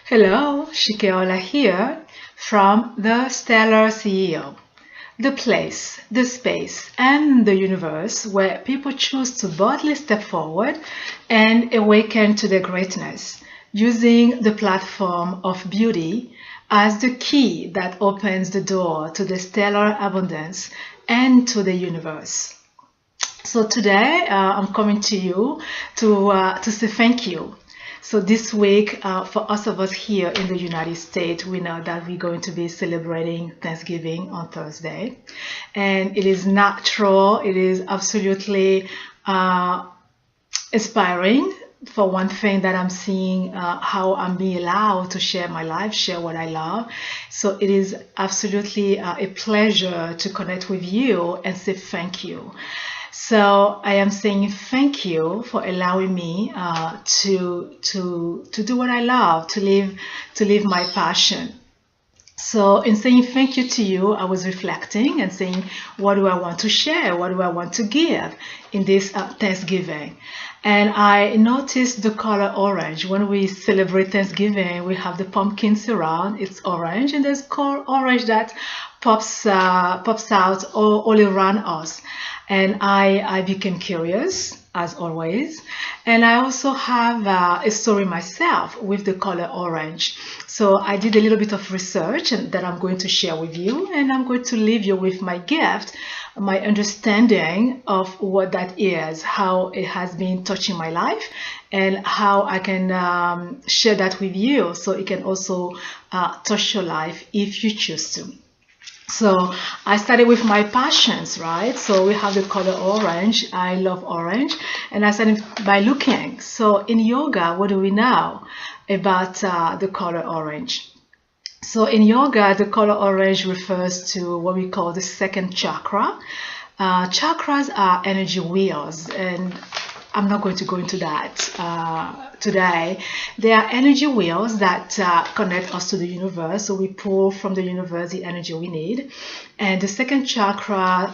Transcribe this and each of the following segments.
Hello, Shikeola here from the Stellar CEO, the place, the space, and the universe where people choose to boldly step forward and awaken to their greatness, using the platform of beauty as the key that opens the door to the stellar abundance and to the universe. So today I'm coming to you to say thank you. So this week, for us of us here in the United States, we know that we're going to be celebrating Thanksgiving on Thursday, and it is natural. It is absolutely inspiring. For one thing, that I'm seeing how I'm being allowed to share my life, share what I love. So it is absolutely a pleasure to connect with you and say thank you. So I am saying thank you for allowing me to do what I love, to live my passion. So in saying thank you to you, I was reflecting and saying, what do I want to share? What do I want to give in this Thanksgiving? And I noticed the color orange. When we celebrate Thanksgiving, we have the pumpkins around. It's orange, and there's color orange that pops out all around us. And I became curious, as always. And I also have a story myself with the color orange. So I did a little bit of research that I'm going to share with you, and I'm going to leave you with my gift, my understanding of what that is, how it has been touching my life, and how I can share that with you so it can also touch your life if you choose to. So I started with my passions, right? So we have the color orange. I love orange. And I started by looking. So in yoga, what do we know about the color orange? So in yoga, the color orange refers to what we call the second chakra. Chakras are energy wheels, and I'm not going to go into that today. They are energy wheels that connect us to the universe. So we pull from the universe the energy we need. And the second chakra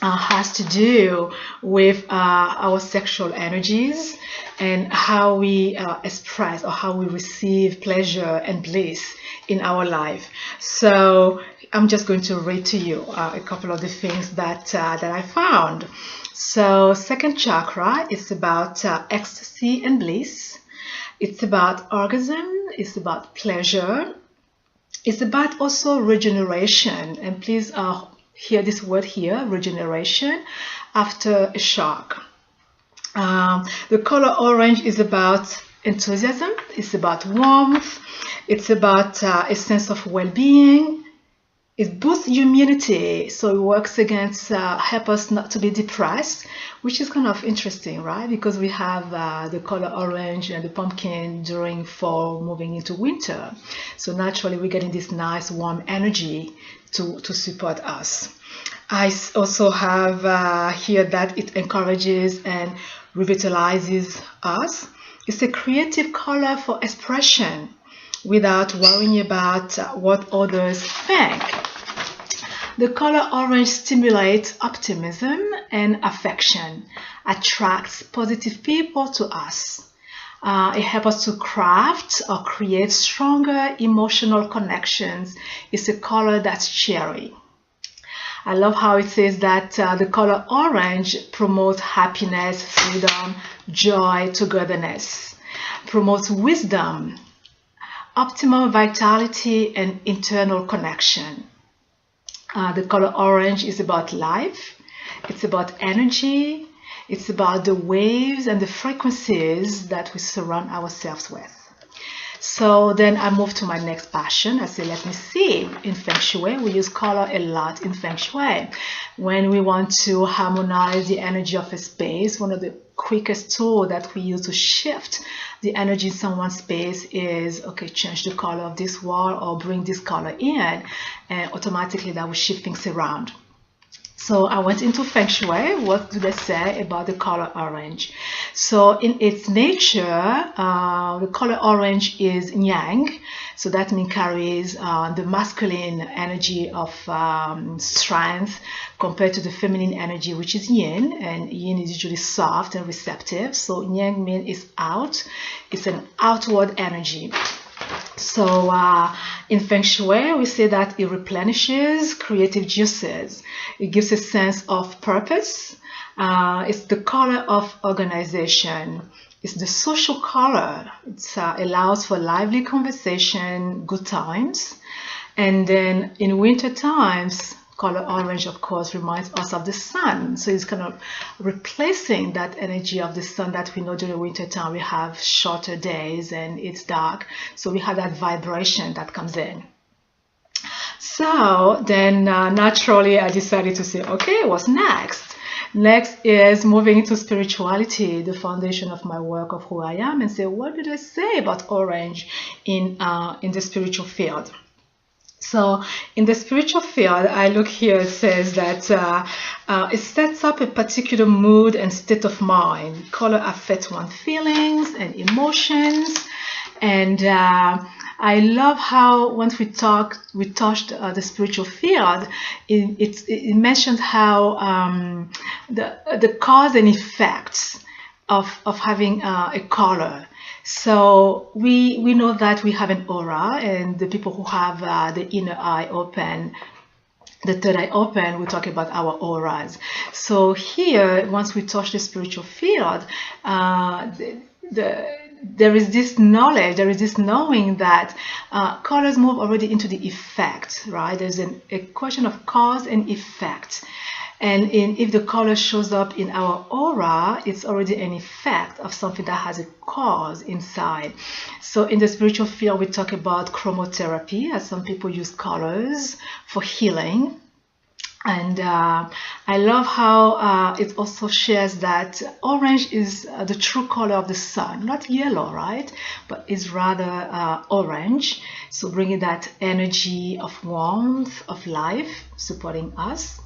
has to do with our sexual energies and how we express or how we receive pleasure and bliss in our life. So I'm just going to read to you a couple of the things that I found. So second chakra is about ecstasy and bliss. It's about orgasm. It's about pleasure. It's about also regeneration. And please hear this word here, regeneration, after a shock. The color orange is about enthusiasm. It's about warmth. It's about a sense of well-being. It boosts immunity, so it works against, help us not to be depressed, which is kind of interesting, right? Because we have the color orange and the pumpkin during fall moving into winter. So naturally, we're getting this nice warm energy to support us. I also have here that it encourages and revitalizes us. It's a creative color for expression without worrying about what others think. The color orange stimulates optimism and affection, attracts positive people to us. It helps us to craft or create stronger emotional connections. It's a color that's cheery. I love how it says that the color orange promotes happiness, freedom, joy, togetherness, promotes wisdom, optimal vitality, and internal connection. The color orange is about life. It's about energy. It's about the waves and the frequencies that we surround ourselves with. So then I move to my next passion. I say, let me see. In Feng Shui, we use color a lot in Feng Shui. When we want to harmonize the energy of a space, one of the quickest tools that we use to shift the energy in someone's space is, okay, change the color of this wall or bring this color in, and automatically that will shift things around. So I went into Feng Shui. What do they say about the color orange? So in its nature, the color orange is yang. So that means carries the masculine energy of strength compared to the feminine energy, which is yin. And yin is usually soft and receptive. So yang means it's out. It's an outward energy. So in Feng Shui, we say that it replenishes creative juices. It gives a sense of purpose. It's the color of organization. It's the social color. It allows for lively conversation, good times. And then in winter times, color orange, of course, reminds us of the sun. So it's kind of replacing that energy of the sun that we know during winter time. We have shorter days and it's dark. So we have that vibration that comes in. So then naturally I decided to say, okay, what's next? Next is moving into spirituality, the foundation of my work, of who I am, and say, what do they say about orange in the spiritual field? So in the spiritual field, I look here, it says that it sets up a particular mood and state of mind. Color affects one's feelings and emotions. And I love how once we touched the spiritual field, it mentions how the cause and effects of having a color. So we know that we have an aura, and the people who have the inner eye open, the third eye open, we talk about our auras. So here, once we touch the spiritual field, there is this knowledge, there is this knowing that colors move already into the effect, right? There's a question of cause and effect. And if the color shows up in our aura, it's already an effect of something that has a cause inside. So in the spiritual field, we talk about chromotherapy, as some people use colors for healing. And I love how it also shares that orange is the true color of the sun, not yellow, right? But it's rather orange. So bringing that energy of warmth, of life, supporting us.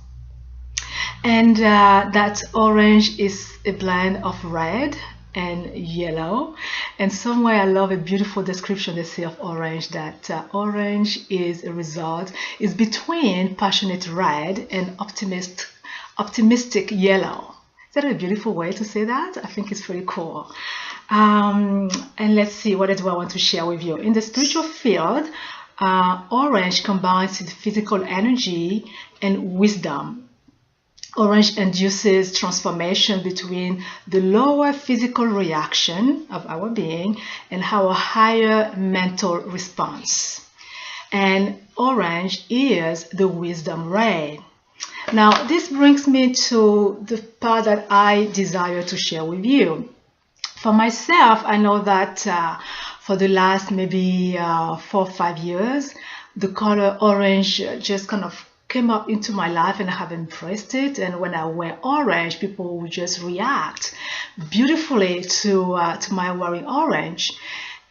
And that orange is a blend of red and yellow. And somewhere I love a beautiful description they say of orange, that orange is a result, is between passionate red and optimistic yellow. Is that a beautiful way to say that? I think it's pretty cool. And let's see, what do I want to share with you? In the spiritual field, orange combines with physical energy and wisdom. Orange induces transformation between the lower physical reaction of our being and our higher mental response. And orange is the wisdom ray. Now, this brings me to the part that I desire to share with you. For myself, I know that for the last maybe 4 or 5 years, the color orange just kind of came up into my life, and I have embraced it. And when I wear orange, people will just react beautifully to my wearing orange.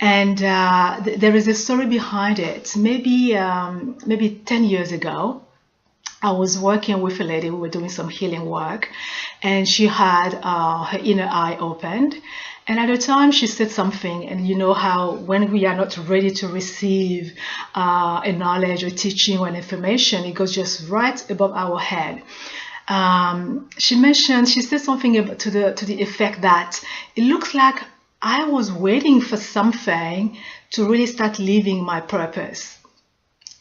And there is a story behind it. Maybe 10 years ago, I was working with a lady. We were doing some healing work, and she had her inner eye opened. And at the time she said something, and you know how when we are not ready to receive a knowledge or teaching or information, it goes just right above our head. She said something to the effect that it looks like I was waiting for something to really start living my purpose.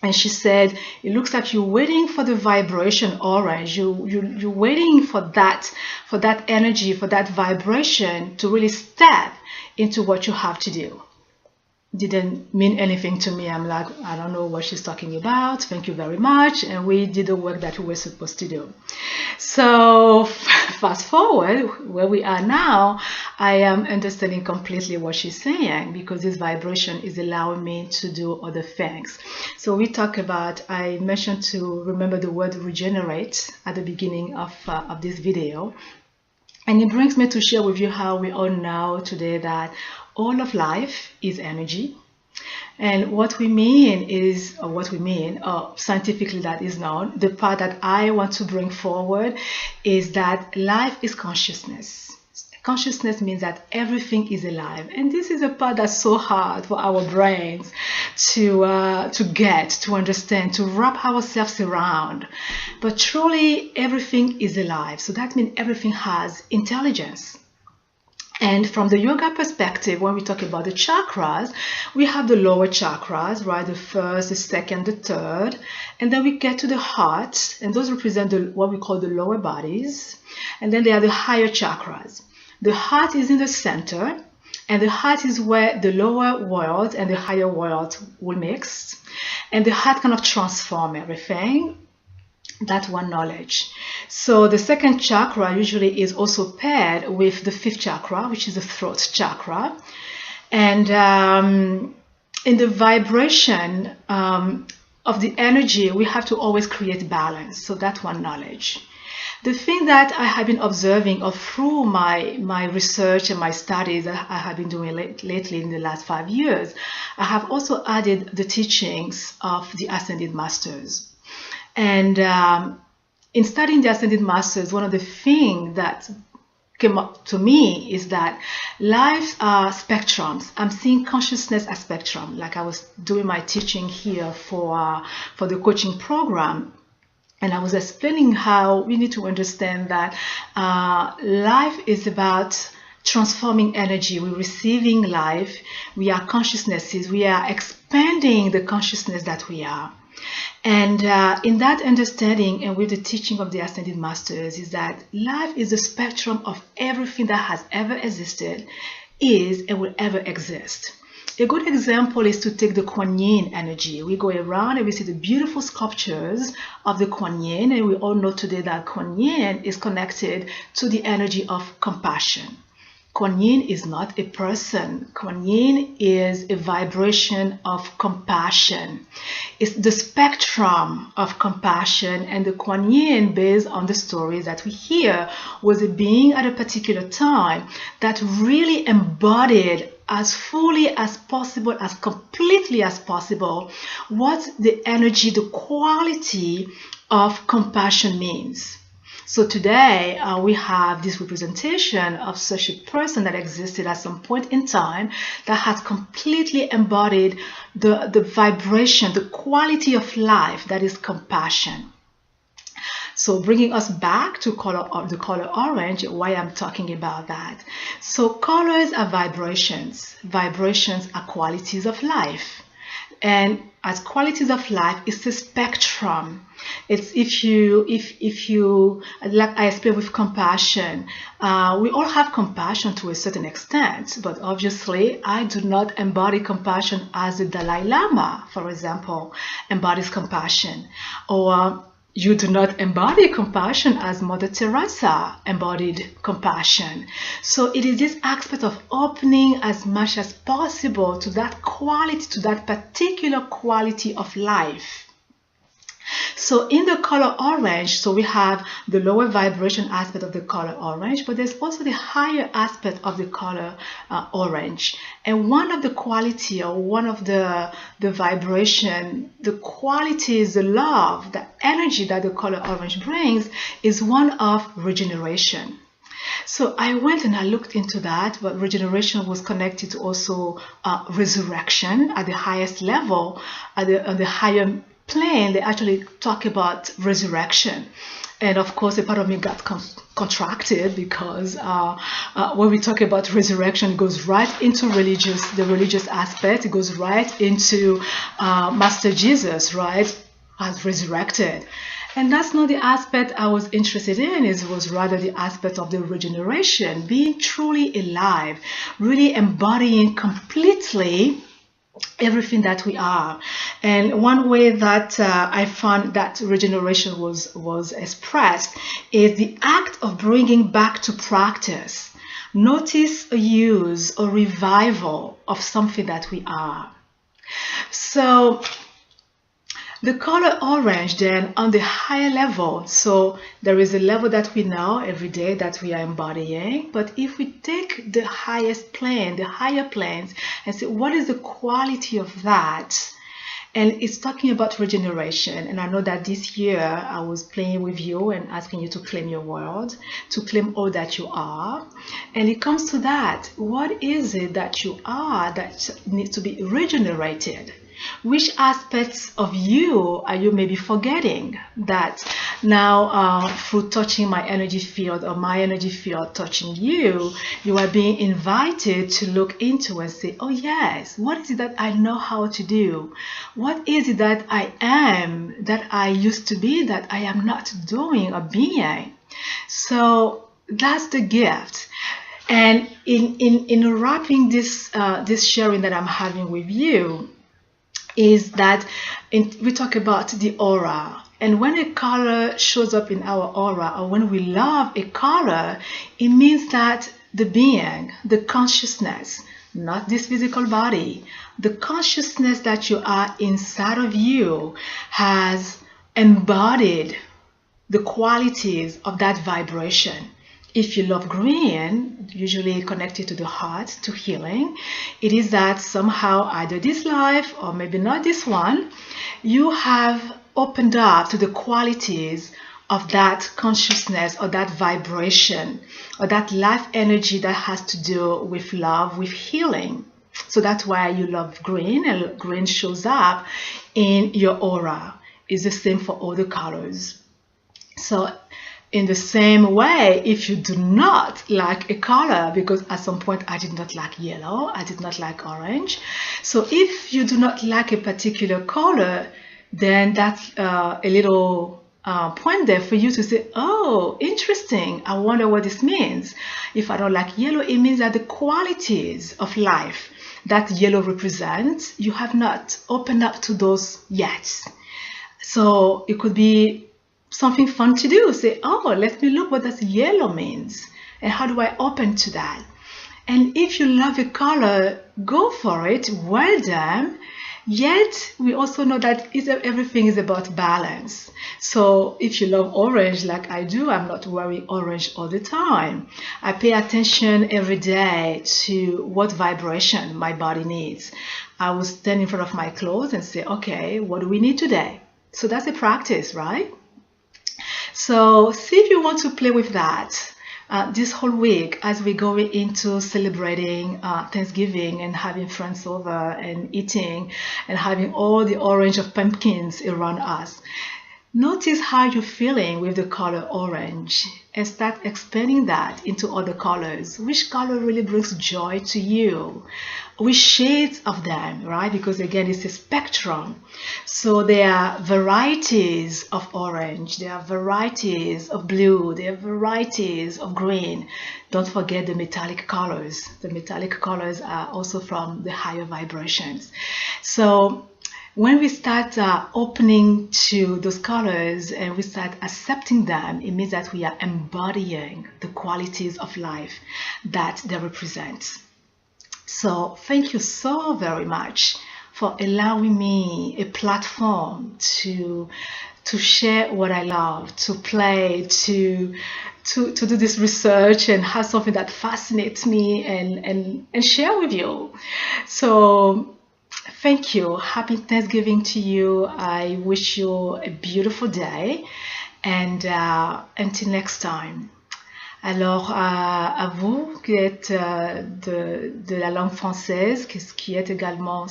And she said, it looks like you're waiting for the vibration orange. You're waiting for that energy, for that vibration to really step into what you have to do. Didn't mean anything to me. I'm like, I don't know what she's talking about. Thank you very much. And we did the work that we were supposed to do. So fast forward where we are now, I am understanding completely what she's saying, because this vibration is allowing me to do other things. So we talk about, I mentioned to remember the word regenerate at the beginning of this video. And it brings me to share with you how we all know today that all of life is energy. And what we mean is, scientifically that is known, the part that I want to bring forward is that life is consciousness. Consciousness means that everything is alive. And this is a part that's so hard for our brains to get, to understand, to wrap ourselves around. But truly everything is alive. So that means everything has intelligence. And from the yoga perspective, when we talk about the chakras, we have the lower chakras, right? The first, the second, the third. And then we get to the heart, and those represent what we call the lower bodies. And then there are the higher chakras. The heart is in the center, and the heart is where the lower world and the higher world will mix. And the heart kind of transforms everything. That one knowledge. So the second chakra usually is also paired with the fifth chakra, which is the throat chakra. And in the vibration of the energy, we have to always create balance. So that one knowledge. The thing that I have been observing through my research and my studies that I have been doing lately in the last 5 years, I have also added the teachings of the Ascended Masters. And in studying the Ascended Masters, one of the things that came up to me is that life are spectrums. I'm seeing consciousness as spectrum. Like I was doing my teaching here for the coaching program, and I was explaining how we need to understand that life is about transforming energy. We're receiving life. We are consciousnesses. We are expanding the consciousness that we are. And in that understanding and with the teaching of the Ascended Masters is that life is a spectrum of everything that has ever existed, is, and will ever exist. A good example is to take the Kuan Yin energy. We go around and we see the beautiful sculptures of the Kuan Yin, and we all know today that Kuan Yin is connected to the energy of compassion. Kuan Yin is not a person. Kuan Yin is a vibration of compassion. It's the spectrum of compassion, and the Kuan Yin, based on the stories that we hear, was a being at a particular time that really embodied as fully as possible, as completely as possible, what the energy, the quality of compassion means. So today we have this representation of such a person that existed at some point in time that has completely embodied the vibration, the quality of life that is compassion. So bringing us back to the color orange, why I'm talking about that. So colors are vibrations. Vibrations are qualities of life. And as qualities of life, it's a spectrum. It's if you like I explained with compassion, we all have compassion to a certain extent, but obviously I do not embody compassion as the Dalai Lama, for example, embodies compassion, or you do not embody compassion as Mother Teresa embodied compassion. So it is this aspect of opening as much as possible to that quality, to that particular quality of life. So in the color orange, so we have the lower vibration aspect of the color orange, but there's also the higher aspect of the color orange. And one of the quality, or one of the vibration, the qualities, the love, the energy that the color orange brings is one of regeneration. So I went and I looked into that, but regeneration was connected to also resurrection at the highest level, on the higher plane. They actually talk about resurrection, and of course a part of me got contracted because when we talk about resurrection, it goes right into the religious aspect. It goes right into Master Jesus, right, as resurrected. And that's not the aspect I was interested in. It was rather the aspect of the regeneration, being truly alive, really embodying completely everything that we are. And one way that I found that regeneration was expressed is the act of bringing back to practice, notice a use or revival of something that we are. So the color orange then on the higher level, so there is a level that we know every day that we are embodying, but if we take the highest plane, the higher planes, and say what is the quality of that, and it's talking about regeneration. And I know that this year I was playing with you and asking you to claim your world, to claim all that you are, and it comes to that, what is it that you are that needs to be regenerated? Which aspects of you are you maybe forgetting that now through touching my energy field or my energy field touching you, you are being invited to look into and say, oh yes, what is it that I know how to do? What is it that I am, that I used to be, that I am not doing or being? So that's the gift. And in wrapping this this sharing that I'm having with you, is that we talk about the aura. And when a color shows up in our aura, or when we love a color, it means that the being, the consciousness, not this physical body, the consciousness that you are inside of you has embodied the qualities of that vibration. If you love green, usually connected to the heart, to healing, it is that somehow either this life or maybe not this one, you have opened up to the qualities of that consciousness or that vibration or that life energy that has to do with love, with healing. So that's why you love green, and green shows up in your aura. It's the same for all the colors. So in the same way, if you do not like a color, because at some point I did not like yellow, I did not like orange. So if you do not like a particular color, then that's a little point there for you to say, oh, interesting, I wonder what this means. If I don't like yellow, it means that the qualities of life that yellow represents, you have not opened up to those yet. So it could be something fun to do. Say, oh, let me look what that yellow means and how do I open to that. And if you love a color, go for it, well done. Yet we also know that everything is about balance. So if you love orange like I do, I'm not wearing orange all the time. I pay attention every day to what vibration my body needs. I will stand in front of my clothes and say, okay, what do we need today? So that's a practice, right? So see if you want to play with that this whole week as we go into celebrating Thanksgiving and having friends over and eating and having all the orange of pumpkins around us. Notice how you're feeling with the color orange and start expanding that into other colors. Which color really brings joy to you? Which shades of them, right? Because again, it's a spectrum. So there are varieties of orange, there are varieties of blue, there are varieties of green. Don't forget the metallic colors. The metallic colors are also from the higher vibrations. So when we start opening to those colors and we start accepting them, it means that we are embodying the qualities of life that they represent. So thank you so very much for allowing me a platform to share what I love, to play, to do this research and have something that fascinates me and share with you. So thank you. Happy Thanksgiving to you. I wish you a beautiful day and until next time. Alors, à vous qui êtes de la langue française, qui êtes également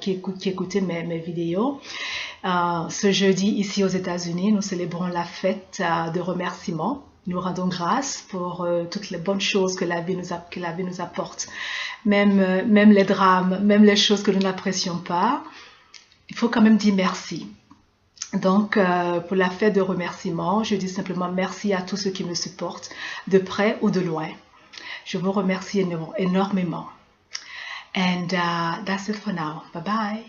qui écoutez mes vidéos, ce jeudi ici aux États-Unis, nous célébrons la fête de remerciement. Nous rendons grâce pour toutes les bonnes choses que la vie nous apporte. Même les drames, même les choses que nous n'apprécions pas, il faut quand même dire merci. Donc, pour la fête de remerciement, je dis simplement merci à tous ceux qui me supportent, de près ou de loin. Je vous remercie énormément. And that's it for now. Bye bye.